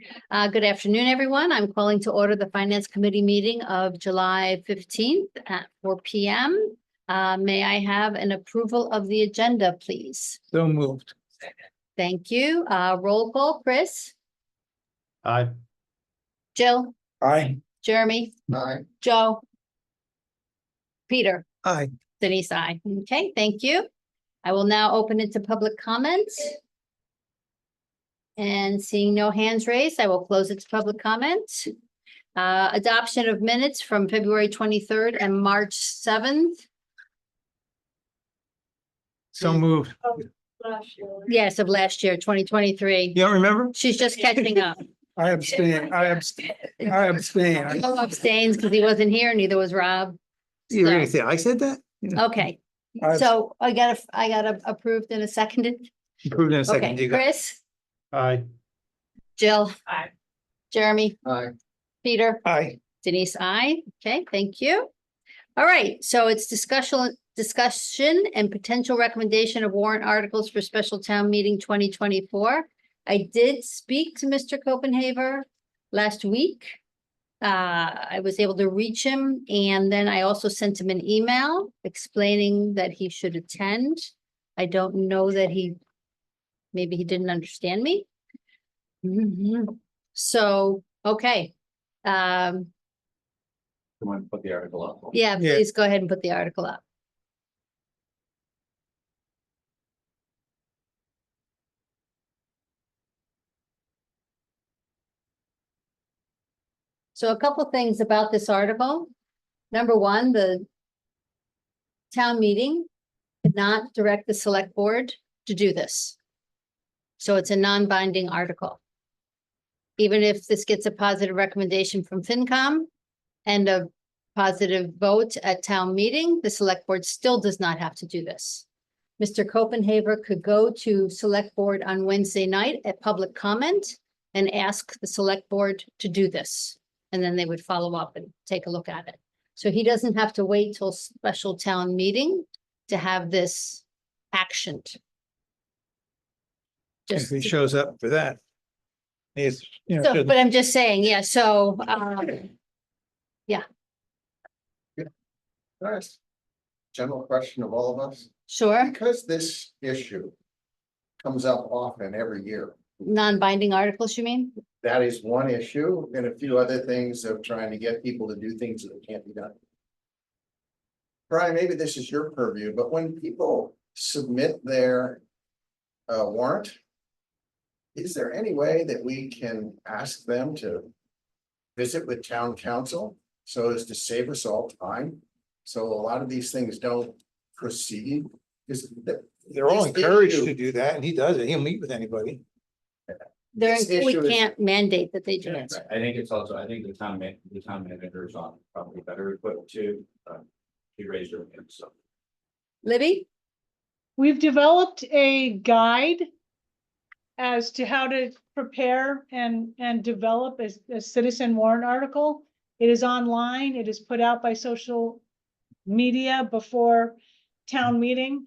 Good afternoon, everyone. I'm calling to order the Finance Committee meeting of July 15th at 4 p.m. May I have an approval of the agenda, please? So moved. Thank you. Roll call, Chris, Aye. Jill, Aye. Jeremy, Aye. Joe, Peter, Aye. Denise, I. Okay, thank you. I will now open it to public comments. And seeing no hands raised, I will close it to public comment. Adoption of minutes from February 23rd and March 7th. So moved. Yes, of last year, 2023. You don't remember? She's just catching up. I abstain. I abstain. Joe abstains because he wasn't here, neither was Rob. You So- really say I said that? Okay, so I got approved and a seconded. Approved in a second. Okay, You got- Chris, Aye. Jill. Aye. Jeremy, Aye. Peter, Aye. Denise, I. Okay, thank you. All right, so it's discussion and potential recommendation of warrant articles for special town meeting 2024. I did speak to Mr. Copenhaver last week. I was able to reach him, and then I also sent him an email explaining that he should attend. I don't know that maybe he didn't understand me. So, okay. You want to put the article up? Yeah, Yeah. please go ahead and put the article up. So a couple things about this article. Number one, the town meeting did not direct the select board to do this. So it's a non-binding article. Even if this gets a positive recommendation from FinCom and a positive vote at town meeting, the select board still does not have to do this. Mr. Copenhaver could go to select board on Wednesday night at public comment and ask the select board to do this. And then they would follow up and take a look at it. So he doesn't have to wait till special town meeting to have this actioned. If Just, he shows up for that. He's, you know, so, shouldn't- but I'm just saying, yeah, so, Nice. General question of all of us, sure, because this issue comes up often every year. non-binding articles, you mean? That is one issue and a few other things of trying to get people to do things that can't be done. Brian, maybe this is your purview, but when people submit their warrant, is there any way that we can ask them to visit with town council so as to save us all time? So a lot of these things don't proceed. They're all this encouraged issue- to do that, and he does it. He'll meet with anybody. This We issue is- can't mandate that they do it. I think it's also, I think the town manager is on probably better equipped to raise your hand, so. Libby? We've developed a guide as to how to prepare and develop a citizen warrant article. It is online. It is put out by social media before town meeting.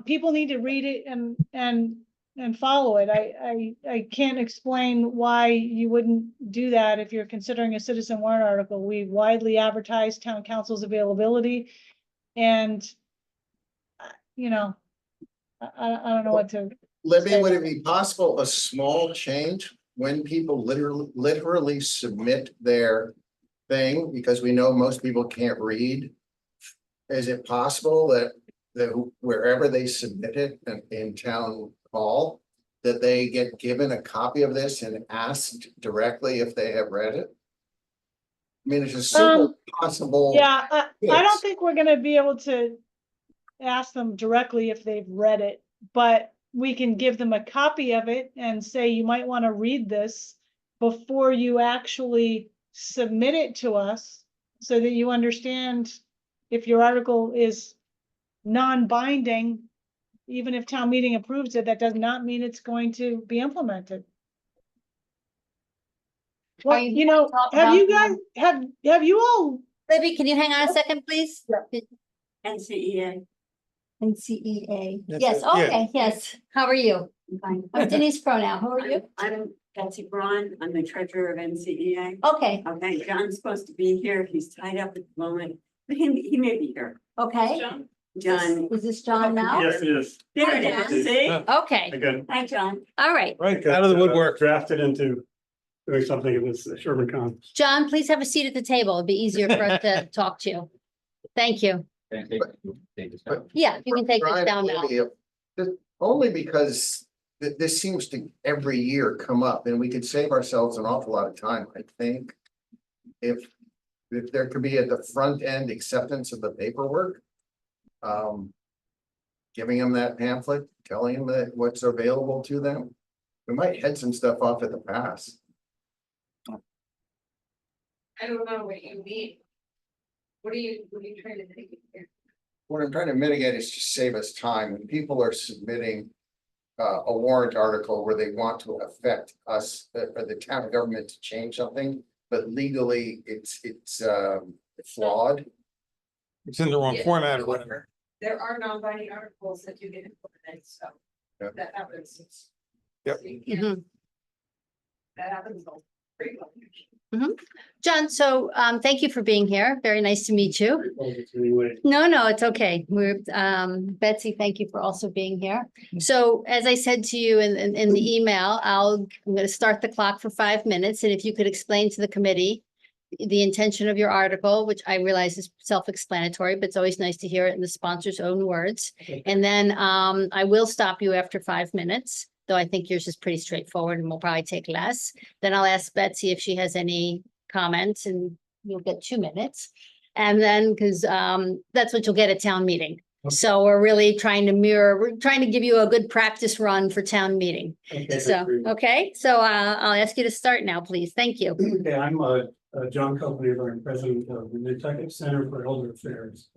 People need to read it and follow it. I can't explain why you wouldn't do that if you're considering a citizen warrant article. We widely advertise town council's availability and you know, I don't know what to. Libby, would it be possible, a small change when people literally submit their thing, because we know most people can't read? Is it possible that wherever they submit it in town hall, that they get given a copy of this and asked directly if they have read it? I mean, it's a simple possible. Yeah, I Yes. don't think we're gonna be able to ask them directly if they've read it, but we can give them a copy of it and say, you might want to read this before you actually submit it to us, so that you understand if your article is non-binding, even if town meeting approves it, that does not mean it's going to be implemented. Well, you you know, talk have you about guys, have you all? Libby, can you hang on a second, please? NCEA. NCEA. That's Yes, it, yeah. okay, yes. How are you? Fine. I'm Denise Pronow. How are you? I'm Betsy Braun. I'm the treasurer of NCEA. Okay, Okay, John's supposed to be here. He's tied up at the moment, but he may be here. okay. John, Is this John now? Yes, it is. there it is. See? Okay, Again. Hi, John. all right. Right, out of the woodwork. Drafted into doing something in this Sherman Con. John, please have a seat at the table. It'd be easier for us to talk to you. Thank you. Take this down. Yeah, you can take this Brian, down now. maybe only because this seems to every year come up and we could save ourselves an awful lot of time, I think. If there could be at the front end acceptance of the paperwork. Giving them that pamphlet, telling them that what's available to them. We might head some stuff off at the pass. I don't know what you mean. What are you trying to think here? What I'm trying to mitigate is just save us time when people are submitting. A warrant article where they want to affect us, or the town government to change something, but legally it's flawed. It's in the wrong Yeah. format or whatever. There are non-binding articles that do get implemented, so Yeah. that happens. Yep. So you can't- Mhm. That happens all frequently. John, so thank you for being here. Very nice to meet you. Anyway, No, it's okay. We're Betsy, thank you for also being here. So as I said to you in the email, I'm gonna start the clock for 5 minutes, and if you could explain to the committee the intention of your article, which I realize is self-explanatory, but it's always nice to hear it in the sponsor's own words. And then I will stop you after 5 minutes, though I think yours is pretty straightforward and will probably take less. Then I'll ask Betsy if she has any comments, and you'll get 2 minutes. And then, because that's what you'll get at town meeting. So we're really trying to we're trying to give you a good practice run for town meeting. So, okay, so I'll ask you to start now, please. Thank you. Okay, I'm John Culpepper, I'm president of the Nantucket Center for Elder Affairs.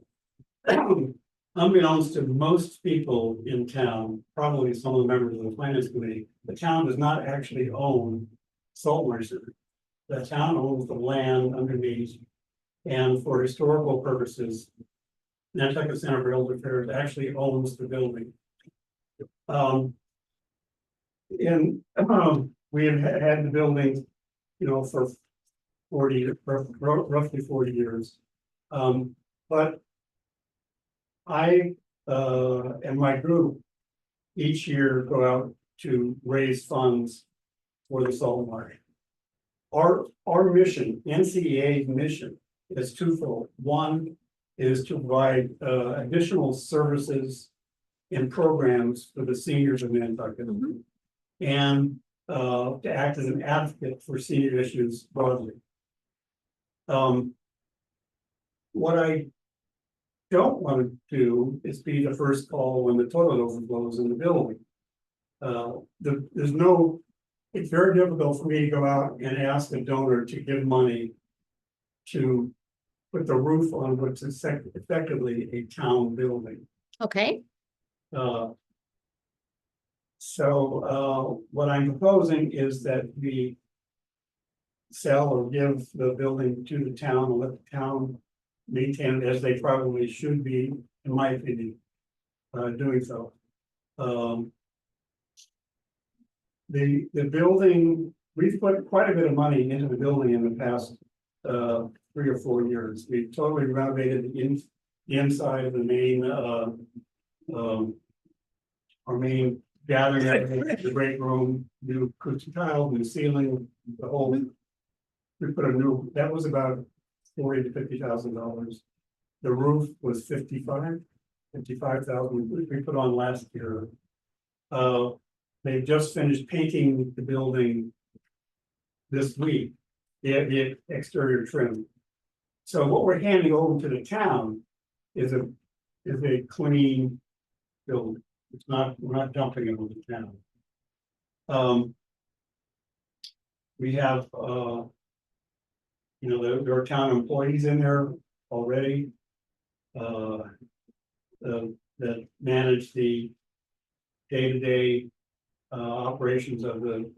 Unbeknownst to most people in town, probably some of the members of the finance committee, the town does not actually own Saltmarsh Center. The town owns the land underneath, and for historical purposes, Nantucket Center for Elder Affairs actually owns the building. We have had the building, for roughly 40 years. But I and my group each year go out to raise funds for the Salt Marsh. Our mission, NCEA's mission, is twofold. One is to provide additional services and programs for the seniors of Nantucket. And to act as an advocate for senior issues broadly. What I don't want to do is be the first call when the toilet overflows in the building. It's very difficult for me to go out and ask a donor to give money to put the roof on what's effectively a town building. Okay, So what I'm proposing is that we sell or give the building to the town and let the town maintain it as they probably should be, in my opinion, doing so. The building, we've put quite a bit of money into the building in the past 3 or 4 years. We totally renovated the inside of the main our main gathering area, the great room, new acoustic tile, new ceiling, the whole. We put that was about $40,000 to $50,000. The roof was $55,000 we put on last year. They just finished painting the building this week, the exterior trim. So what we're handing over to the town is a clean building. It's not, we're not dumping it on the town. We have, there are town employees in there already. That manage the day-to-day operations of the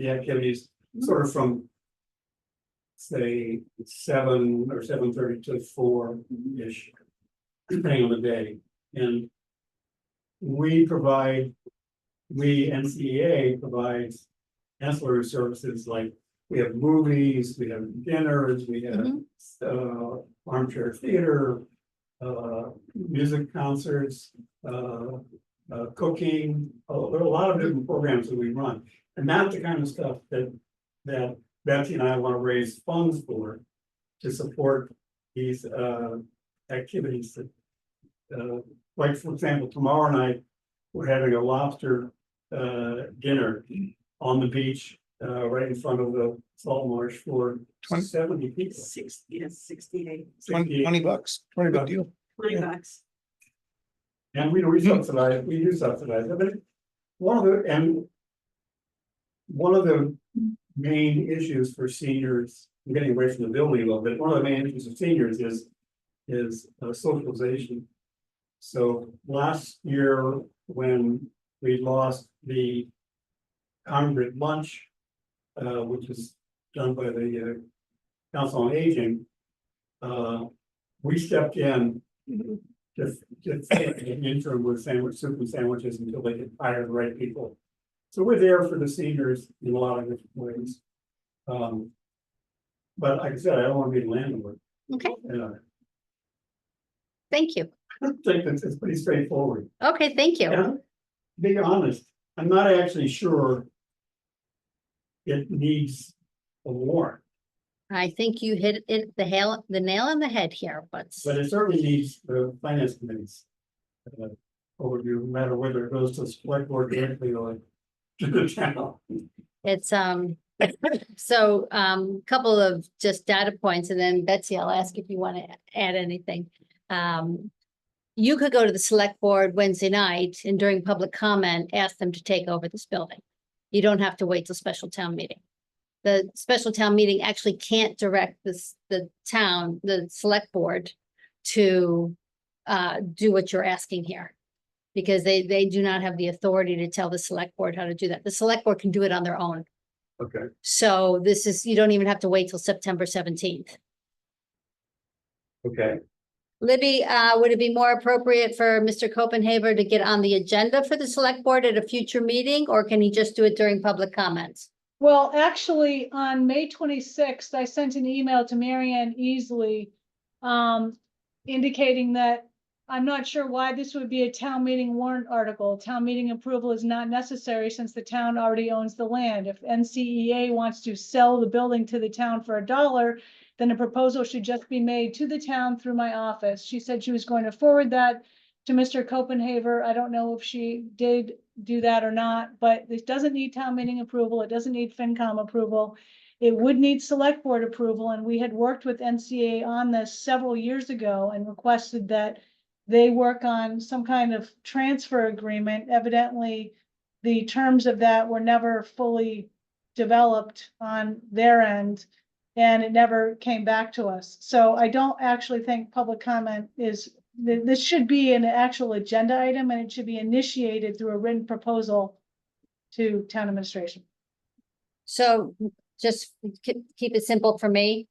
activities, sort of from say 7 or 7:30 to 4-ish, depending on the day. And NCEA provides ancillary services, like we have movies, we have dinners, we have Mhm. armchair theater, music concerts, cooking. There are a lot of different programs that we run. And that's the kind of stuff that Betsy and I want to raise funds for, to support these activities that, like, for example, tomorrow night, we're having a lobster dinner on the beach, right in front of the salt marsh for 70 people. 68, 20 bucks, good deal. $20. And we do subsidize it, but one of the main issues for seniors, I'm getting away from the building a little bit, one of the main issues of seniors is socialization. So last year, when we lost the congregate lunch, which is done by the Council on Aging, we stepped in to an interim with soup and sandwiches until they could hire the right people. So we're there for the seniors in a lot of different ways. But like I said, I don't want to be the landlord. Okay, I thank you. think it's pretty straightforward. Okay, thank you. And to be honest, I'm not actually sure it needs a warrant, I think you hit it, the nail on the head here, but but it certainly needs the finance committee's overview, no matter whether it goes to the select board directly or to the channel. it's, so, couple of just data points, and then Betsy, I'll ask if you want to add anything. You could go to the select board Wednesday night and during public comment, ask them to take over this building. You don't have to wait till special town meeting. The special town meeting actually can't direct the select board to do what you're asking here. Because they do not have the authority to tell the select board how to do that. The select board can do it on their own. Okay. So this is, you don't even have to wait till September 17th. Okay. Libby, would it be more appropriate for Mr. Copenhaver to get on the agenda for the select board at a future meeting, or can he just do it during public comments? Well, actually, on May 26th, I sent an email to Marianne Easley, indicating that I'm not sure why this would be a town meeting warrant article. Town meeting approval is not necessary since the town already owns the land. If NCEA wants to sell the building to the town for $1, then a proposal should just be made to the town through my office. She said she was going to forward that to Mr. Copenhaver. I don't know if she did do that or not, but this doesn't need town meeting approval. It doesn't need FinCom approval. It would need select board approval, and we had worked with NCA on this several years ago and requested that they work on some kind of transfer agreement. Evidently, the terms of that were never fully developed on their end, and it never came back to us. So I don't actually think public comment is, this should be an actual agenda item, and it should be initiated through a written proposal to town administration. So just keep it simple for me.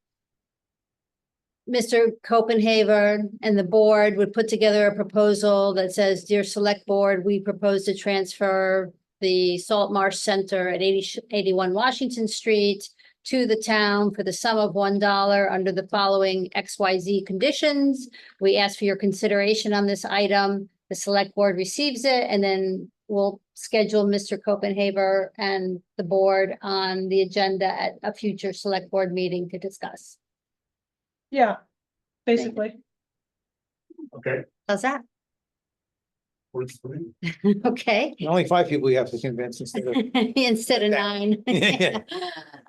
Mr. Copenhaver and the board would put together a proposal that says, dear select board, we propose to transfer the Salt Marsh Center at 81 Washington Street to the town for the sum of $1 under the following XYZ conditions. We ask for your consideration on this item. The select board receives it, and then we'll schedule Mr. Copenhaver and the board on the agenda at a future select board meeting to discuss. Yeah, basically. Okay. How's that? Works for me. Okay. Only 5 people you have to convince instead of. Instead of 9. Yeah.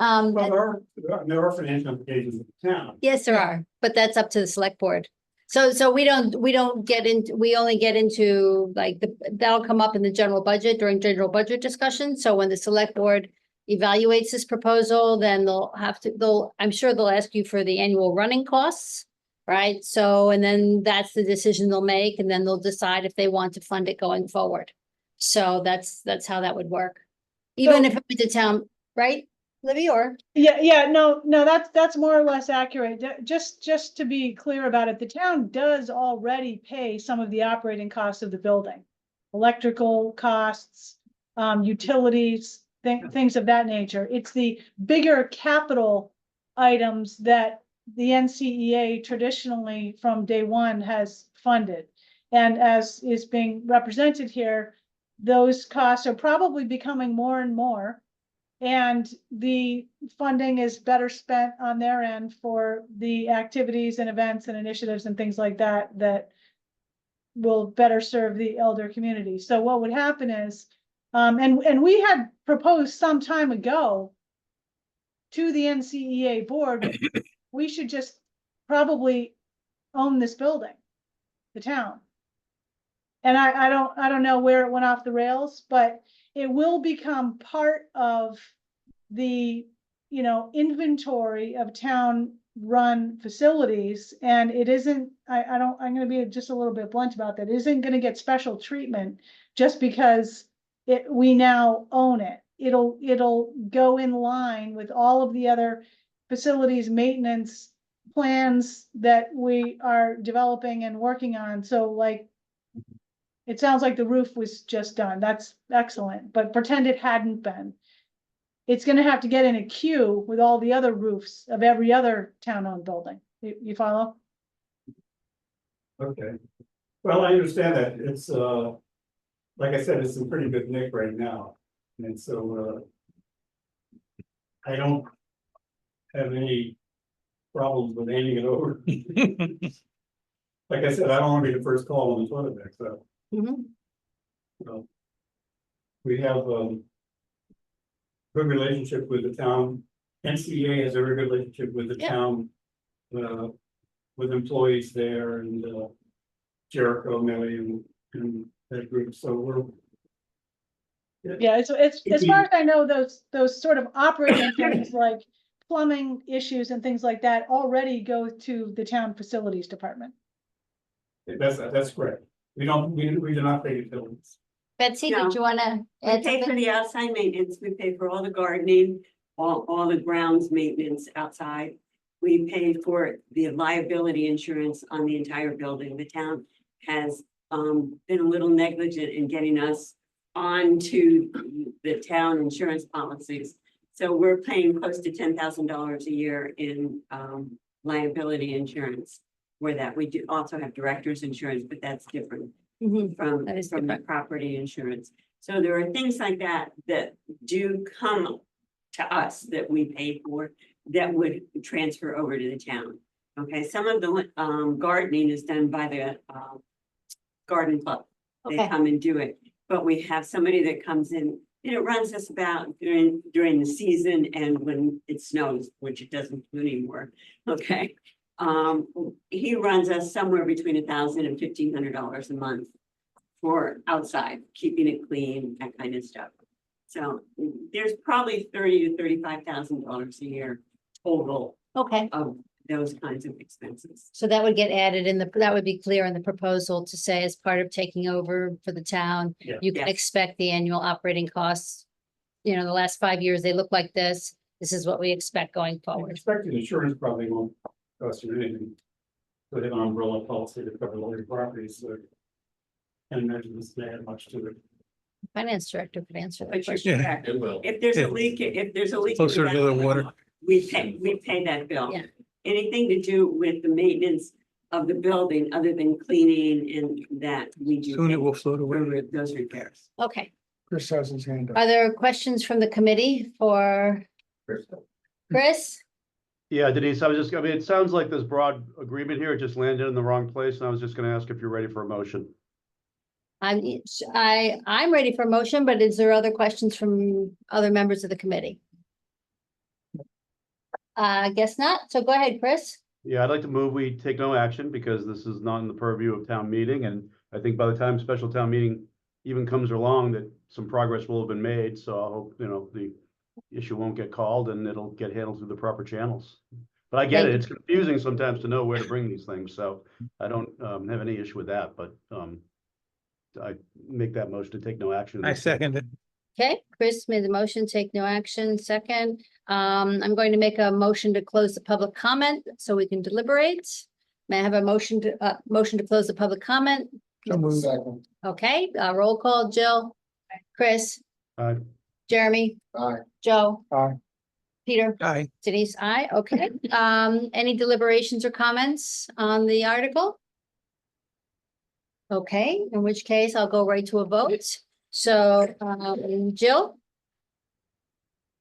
Well, there are financial implications of the town. Yes, there are, but that's up to the select board. So we don't get into, we only get into like that'll come up in the general budget during general budget discussion. So when the select board evaluates this proposal, then I'm sure they'll ask you for the annual running costs, right? So, and then that's the decision they'll make, and then they'll decide if they want to fund it going forward. So that's how that would work. Even if it went to town, right, Libby, or? Yeah, no, that's more or less accurate. Just to be clear about it, the town does already pay some of the operating costs of the building. Electrical costs, utilities, things of that nature. It's the bigger capital items that the NCEA traditionally from day one has funded. And as is being represented here, those costs are probably becoming more and more. And the funding is better spent on their end for the activities and events and initiatives and things like that, that will better serve the elder community. So what would happen is, and we had proposed some time ago to the NCEA board, we should just probably own this building, the town. And I don't know where it went off the rails, but it will become part of the, you know, inventory of town run facilities. And it isn't, I'm gonna be just a little bit blunt about that. It isn't gonna get special treatment just because we now own it. It'll go in line with all of the other facilities maintenance plans that we are developing and working on. So like, it sounds like the roof was just done. That's excellent, but pretend it hadn't been. It's gonna have to get in a queue with all the other roofs of every other town-owned building. You follow? Okay. Well, I understand that. It's, like I said, it's in pretty good nick right now. And so, I don't have any problems with handing it over. Like I said, I don't want to be the first call on the toilet deck, so. Mhm. We have, good relationship with the town. NCEA has a very good relationship with the Yeah. town, with employees there and, Jericho, Millie and that group, so we're. Yeah, it's as far as I know, those sort of operating things like plumbing issues and things like that already go to the town facilities department. That's correct. We do not pay utilities. Betsy, No. did you wanna We add pay for something? the outside maintenance, we pay for all the gardening, all the grounds maintenance outside. We pay for the liability insurance on the entire building. The town has been a little negligent in getting us onto the town insurance policies. So we're paying close to $10,000 a year in liability insurance. Where that we do also have director's insurance, but that's different Mhm. from That is the different. property insurance. So there are things like that that do come to us that we pay for that would transfer over to the town. Okay, some of the gardening is done by the garden club. They Okay. come and do it, but we have somebody that comes in, and it runs us about during the season and when it snows, which it doesn't do anymore, okay? He runs us somewhere between $1,000 and $1,500 a month for outside, keeping it clean, that kind of stuff. So there's probably $30,000 to $35,000 a year total Okay, of those kinds of expenses. so that would get added in that would be clear in the proposal to say as part of taking over for the town. Yeah. You can Yes. expect the annual operating costs. You know, the last 5 years, they look like this. This is what we expect going I forward. expect the insurance probably won't cost you anything. Put an umbrella policy to cover all your properties, so. And imagine this may add much to it. Finance director could answer that But you're question. correct. It will. If there's a Yeah. leak, if there's a leak. in Closer to the water. We pay that bill. Yeah. Anything to do with the maintenance of the building, other than cleaning and that, we do. Soon pay it will float away. for those repairs. Okay, Chris has his hand up. are there questions from the committee for Chris? Yeah, Denise, I mean, it sounds like there's broad agreement here. It just landed in the wrong place. And I was just gonna ask if you're ready for a motion. I'm ready for a motion, but is there other questions from other members of the committee? I guess not. So go ahead, Chris. Yeah, I'd like to move, we take no action because this is not in the purview of town meeting. And I think by the time special town meeting even comes along, that some progress will have been made. So I hope, the issue won't get called and it'll get handled through the proper channels. But I get Thank it. you. It's confusing sometimes to know where to bring these things. So I don't have any issue with that, but I make that motion to take no action. I second it. Okay, Chris made the motion, take no action. Second, I'm going to make a motion to close the public comment so we can deliberate. May I have a motion to close the public comment? So moved. Second. Okay, roll call, Jill, Chris, Aye. Jeremy, Aye. Joe. Aye. Peter, Aye. Denise, I, okay. Any deliberations or comments on the article? Okay, in which case I'll go right to a vote. So, Jill?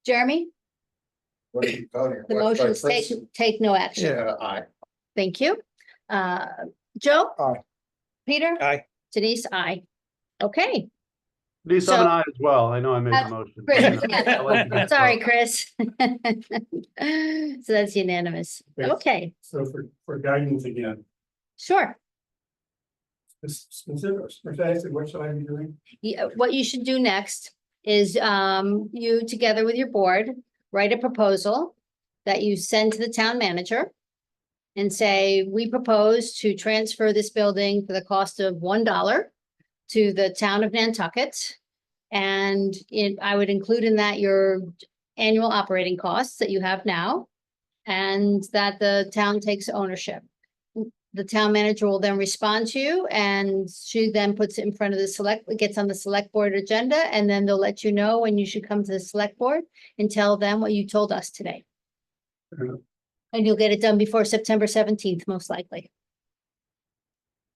Jeremy, What are you voting? the What- motion what is first- take no action. Yeah. Aye. Thank you. Joe? Aye. Peter? Aye. Denise, I. Okay, Denise, I'm So- an aye as well. I know I made the motion. Chris, I'll let you guys sorry, vote. Chris. So that's unanimous. Yes. Okay, So for guidance again, sure. precisely what should I be doing? What you should do next is, you together with your board, write a proposal that you send to the town manager and say, we propose to transfer this building for the cost of $1 to the town of Nantucket. And I would include in that your annual operating costs that you have now, and that the town takes ownership. The town manager will then respond to you, and she then puts it in front of it gets on the select board agenda, and then they'll let you know when you should come to the select board and tell them what you told us today. Mhm. And you'll get it done before September 17th, most likely.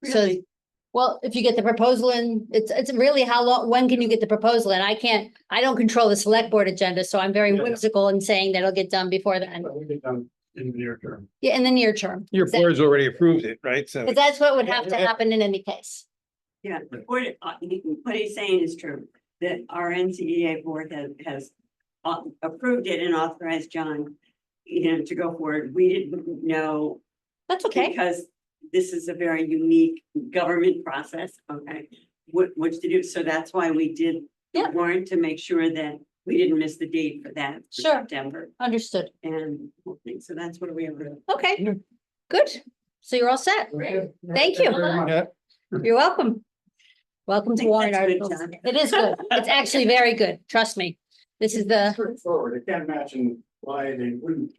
So, Really? well, if you get the proposal in, it's really how long, when can you get the proposal? And I don't control the select board agenda, so I'm very Yeah. whimsical in saying that it'll get done before then. But we get done in the near term. Yeah, in the near term. Your That- board's already approved it, right? So. But that's what would have to happen in any case. Yeah, what he's saying is true, that our NCEA board has approved it and authorized John, to go forward. We didn't know That's okay. because this is a very unique government process, okay? What to do, so that's why we did the Yeah. warrant to make sure that we didn't miss the date for that. for Sure. September, Understood. and so that's what we have. Okay, good. So you're all set. Thank you. Yeah. You're welcome. Welcome I to think warrant that's good, articles. John. It is good. It's actually very good. Trust me. This is the, Straightforward. I can't imagine why they wouldn't.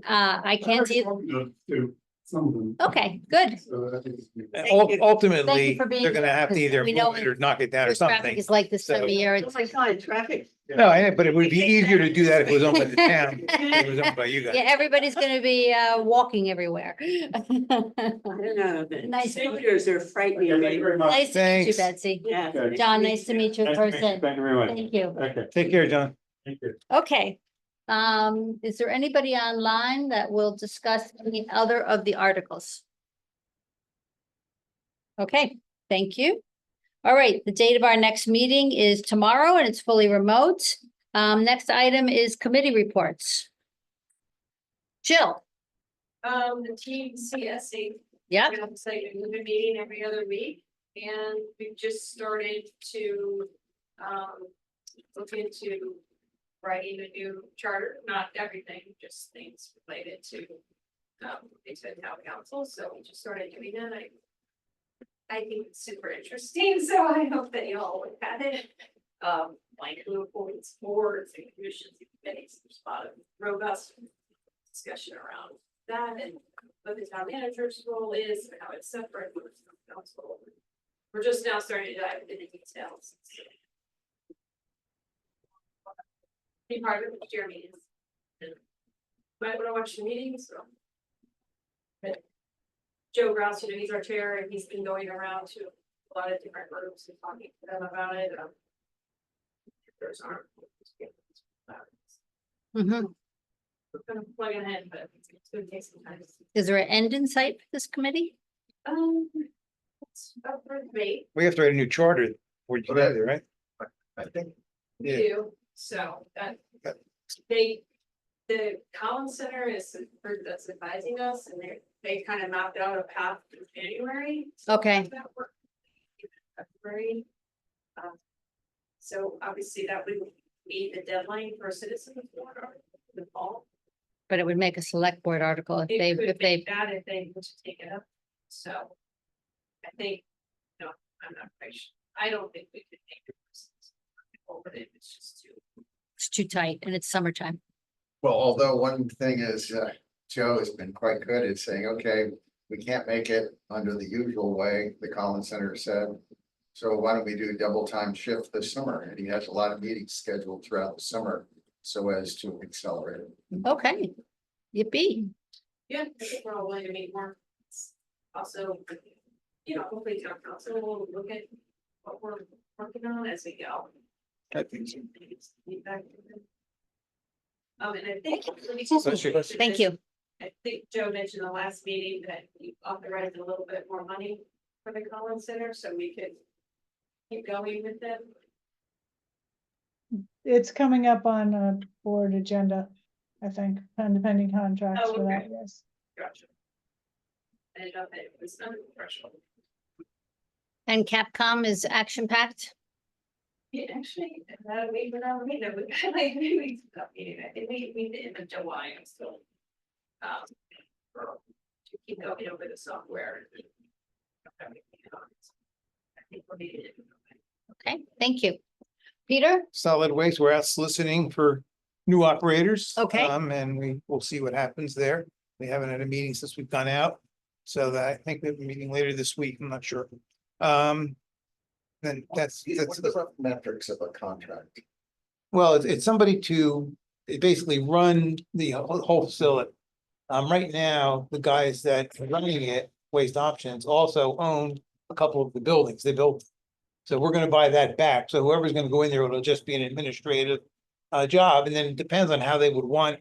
I can't see. To some of them. Okay, good. So I think it's good. Thank you. Thank Ultimately, you for being they're gonna have to here, either we know move it or knock it down or This traffic something. is like this time of So- year. Oh It's- my God, traffic. No, I know, but it would be easier to do that if it was owned by the town. than It was owned by you Yeah, guys. everybody's gonna be walking everywhere. I don't know, the Nice. scooters are frightening Okay, thank you me. very much. Nice to meet you, Thanks. Betsy. Yeah. Okay. John, nice to meet you in Nice to meet you. person. Thank you very much. Thank you. Okay, Take care, John. thank you. Okay. Is there anybody online that will discuss any other of the articles? Okay, thank you. All right, the date of our next meeting is tomorrow and it's fully remote. Next item is committee reports. Jill, The team CSC. yeah, We have a site, we've been meeting every other week, and we've just started to, look into writing a new charter, not everything, just things related to, the town council, so we just started doing that. I think it's super interesting, so I hope that you all look at it. Like who appoints boards and commissions and committees, there's a lot of robust discussion around that and what the town manager's role is, and how it's separate from the council. We're just now starting to dive into the details. Be part of it, Jeremy is. And might wanna watch the meetings, so. But Joe Grouse, he's our chair, and he's been going around to a lot of different groups and talking to them about it. There's aren't. mhm. We're gonna plug it in, but it's gonna take some time. Is there an end in sight for this committee? It's up for debate, We have to write a new charter for you, right? I think, we Yeah. do, so that. The Collins Center is the group that's advising us, and they kind of mapped out a path through January. to Okay. have that work in February. So obviously that would be the deadline for citizens warrant article in the fall. But it would make a select board article if It they, could if they, make that if they were to take it up, so. I think, no, I'm not quite sure, I don't think we could make it. Over it, it's just too. it's too tight and it's summertime. well, although one thing is, Joe has been quite good at saying, okay, we can't make it under the usual way, the Collins Center said. So why don't we do a double time shift this summer? And he has a lot of meetings scheduled throughout the summer so as to accelerate it. Okay. Yippee. Yeah, I think we're all willing to meet more. Also, you know, hopefully town council will look at what we're working on as we go. I think so. Feedback. And I think. Thank you. I think Joe mentioned the last meeting that you authorized a little bit more money for the Collins Center, so we could keep going with them. It's coming up on a board agenda, I think, pending contracts Oh, for that, okay. yes. Gotcha. And it was under the threshold. And Capcom is action packed. Yeah, actually, about a week without a meeting, we got like 3 weeks without meeting, I think we did in July, I'm still. To keep going over the software. I think we're meeting it. Okay, thank you. Peter? Solid waste, we're out soliciting for new operators. Okay. And we will see what happens there. We haven't had a meeting since we've gone out. So that I think we have a meeting later this week, I'm not sure. Then that's, What's the rough metrics of a contract? well, it's somebody to basically run the whole facility. Right now, the guys that are running it, Waste Options, also own a couple of the buildings they built. So we're gonna buy that back. So whoever's gonna go in there, it'll just be an administrative job, and then it depends on how they would want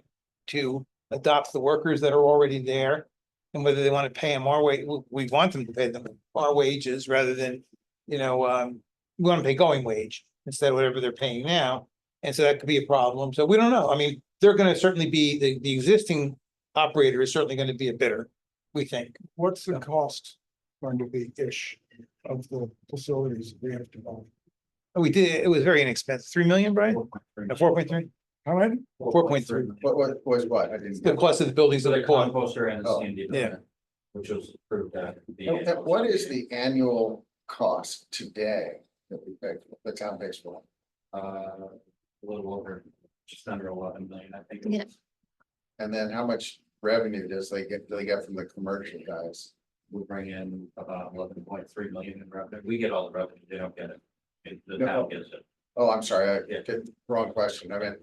to adopt the workers that are already there. And whether they want to pay them our way, we want them to pay them our wages rather than, we want to pay going wage instead of whatever they're paying now. And so that could be a problem. So we don't know. I mean, they're gonna certainly be, the existing operator is certainly gonna be a bidder, we think. What's the cost going to be ish of the facilities we have to buy? We did, it was very inexpensive. 3 million, Brian? 4.3? How many? 4.3. What was what? I didn't. The cost of the buildings So that the are caught. composter and the Oh, CND. yeah. Which was approved at the. And what is the annual cost today that we pay, the town pays for? A little over, just under 11 million, I think. it Yeah. was. And then how much revenue do they get from the commercial guys? We bring in about 11.3 million in revenue. We get all the revenue, they don't get it. The No. town gets it. Oh, I'm sorry, I Yeah. did, wrong question. I mean,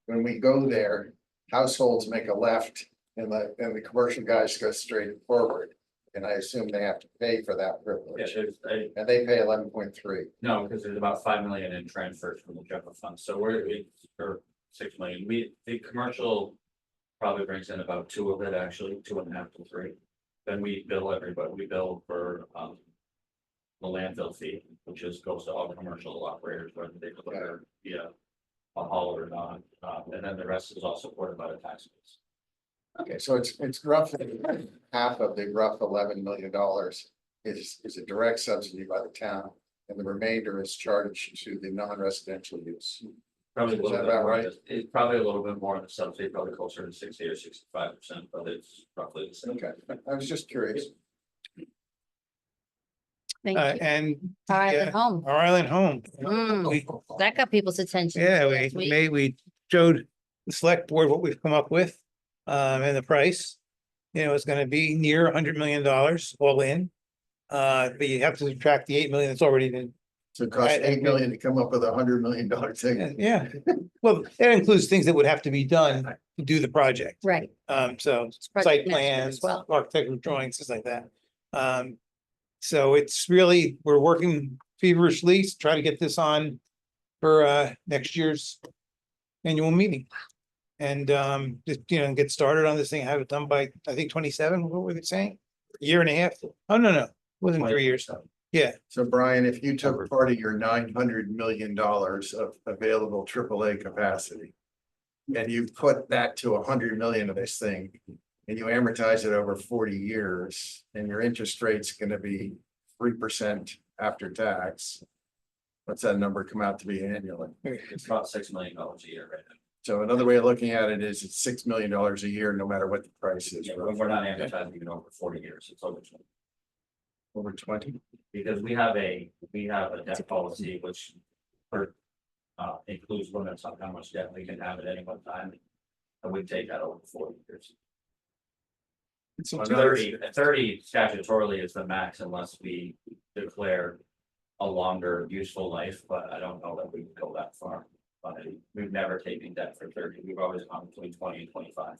when we go there, households make a left and the commercial guys go straight forward. And I assume they have to pay for that Yeah, privilege. there's And they pay 11.3. no, because there's about 5 million in transfers from the general fund, so or 6 million, the commercial. Probably brings in about 2 of it, actually, 2.5 to 3. Then we bill everybody, we bill for the landfill fee, which goes to all commercial operators, whether they deliver via a haul or not, and then the rest is all supported by the tax base. Okay, so it's roughly half of the rough $11 million is a direct subsidy by the town. And the remainder is charged to the non-residential use. Probably a Is little that bit about more, right? it's probably a little bit more in the subsidy, probably closer to 60 or 65%, but it's roughly the same. Okay, I was just curious. Thank you. And Our yeah, island home. our island home. Mm, We, that got people's attention. yeah, last week. we showed the select board what we've come up with. And the price, it's gonna be near $100 million all in. But you have to subtract the 8 million that's already been. So it costs I- 8 million to come up with $100 million thing. Yeah, well, that includes things that would have to be done to do the project. Right. So project site management plans, as well. architectural drawings, things like that. So it's really, we're working feverishly to try to get this on for next year's annual meeting. And just, get started on this thing, have it done by, I think, 27, what were they saying? A year and a half? Oh, no, wasn't 3 years. Yeah, So Brian, if you took part of your $900 million of available AAA capacity. And you put that to 100 million of this thing. And you amortize it over 40 years and your interest rate's gonna be 3% after tax. What's that number come out to be annually? It's about $6 million a year right now. So another way of looking at it is it's $6 million a year, no matter what the price is. Yeah, we're not advertising it over 40 years, it's over 20. Over 20. Because we have a debt policy which includes limits on how much debt we can have at any one time. And we take that over 40 years. So 30 statutorily is the max unless we declare a longer useful life, but I don't know that we would go that far. But we've never taken debt for 30, we've always gone between 20 and 25.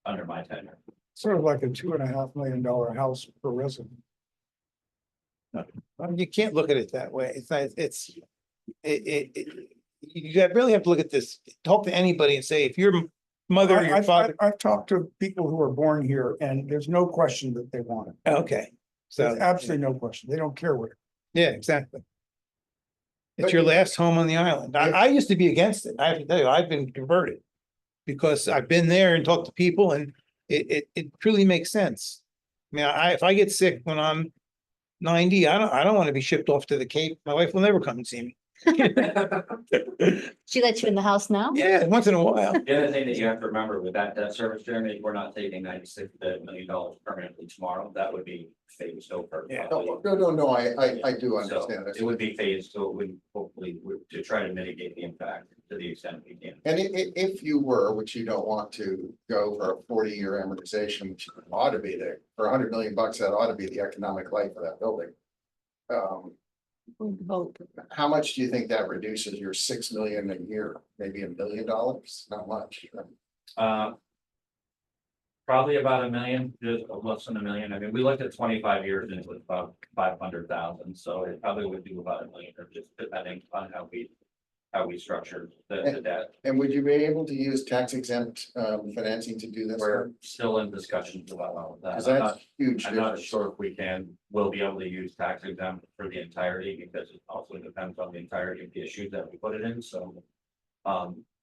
Under my tenure. Sort of like a $2.5 million house per resident. You can't look at it that way. It's not, you really have to look at this, talk to anybody and say, if your mother or your father, I've talked to people who were born here and there's no question that they want it. okay. There's So, absolutely no question. They don't care what. yeah, exactly. It's But your you- last home on the island. I used to be against it. I have to tell you, I've been converted. Because I've been there and talked to people and it truly makes sense. I mean, if I get sick when I'm 90, I don't want to be shipped off to the Cape. My wife will never come and see me. She let you in the house now? Yeah, once in a while. The other thing that you have to remember with that debt service, Jeremy, we're not taking $96 million permanently tomorrow, that would be phased over. Yeah. No, I do So understand it this. would be phased, so it would hopefully, to try to mitigate the impact to the extent we can. And if you were, which you don't want to go for a 40-year amortization, which ought to be there, for $100 million, that ought to be the economic life of that building. Vote. How much do you think that reduces your 6 million a year? Maybe $1 million? Not much. Probably about $1 million, just less than $1 million. I mean, we looked at 25 years and it was about 500,000, so it probably would do about $1 million, or just depending on how we structured the debt. And would you be able to use tax exempt financing to do this? We're still in discussions about all of that. Because I'm that's not- huge. I'm not difference. sure if we can, we'll be able to use tax exempt for the entirety, because it also depends on the entirety of the issues that we put it in, so.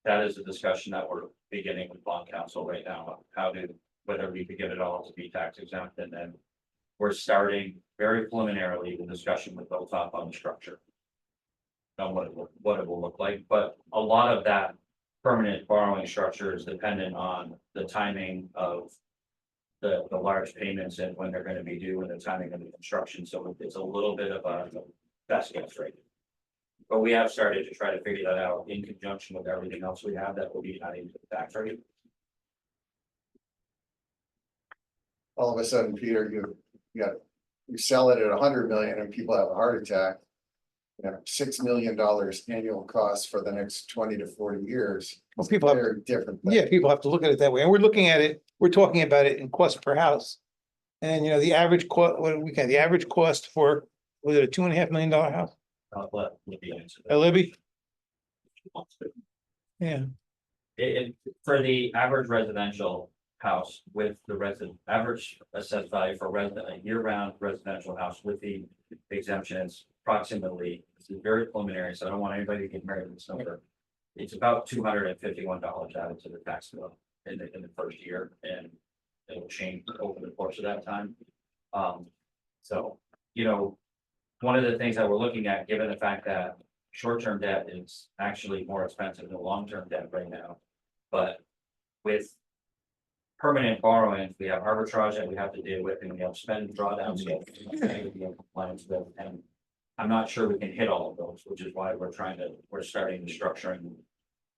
That is a discussion that we're beginning with bond council right now, whether we could get it all to be tax exempt, and then. We're starting very preliminarily the discussion with Hilltop on the structure. On what it will look like, but a lot of that permanent borrowing structure is dependent on the timing of the large payments and when they're gonna be due and the timing of the construction, so it's a little bit of a best guess rate. But we have started to try to figure that out in conjunction with everything else we have that will be adding to the tax rate. All of a sudden, Peter, you sell it at 100 million and people have a heart attack. You know, $6 million annual cost for the next 20 to 40 years. Well, people have, Very different. thing. yeah, people have to look at it that way. And we're looking at it, we're talking about it in cost per house. And you know, the average the average cost for, was it a $2.5 million house? Let Libby answer that. Libby? Yeah, For the average residential house with the average assessed value for a year-round residential house with the exemptions, approximately, this is very preliminary, so I don't want anybody to get married to this number. It's about $251 added to the tax bill in the first year, and it will change over the course of that time. So, you know, one of the things that we're looking at, given the fact that short-term debt is actually more expensive than long-term debt right now. But with permanent borrowings, we have arbitrage that we have to deal with, and we have spend drawdowns. Compliance with, and I'm not sure we can hit all of those, which is why we're starting the structuring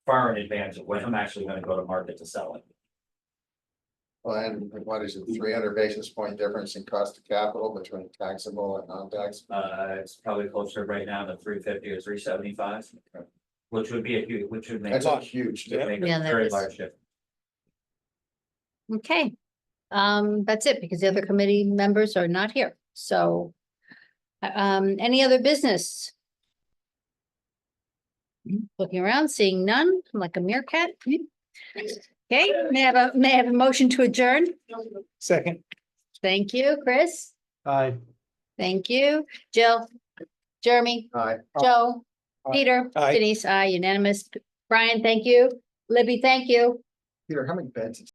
far in advance of when I'm actually gonna go to market to sell it. Well, and what is it, 300 basis point difference in cost of capital between taxable and non-taxable? It's probably closer right now to 350 or 375, which would make. That's a huge difference. Yeah, that Very is. large difference. Okay, that's it, because the other committee members are not here, so. Any other business? Looking around, seeing none, like a meerkat. Okay, may I have a motion to adjourn? second. Thank you, Chris. Aye. Thank you, Jill, Jeremy, Aye. Joe, Aye. Peter, Aye. Denise, unanimous. Brian, thank you. Libby, thank you. Peter, how many beds?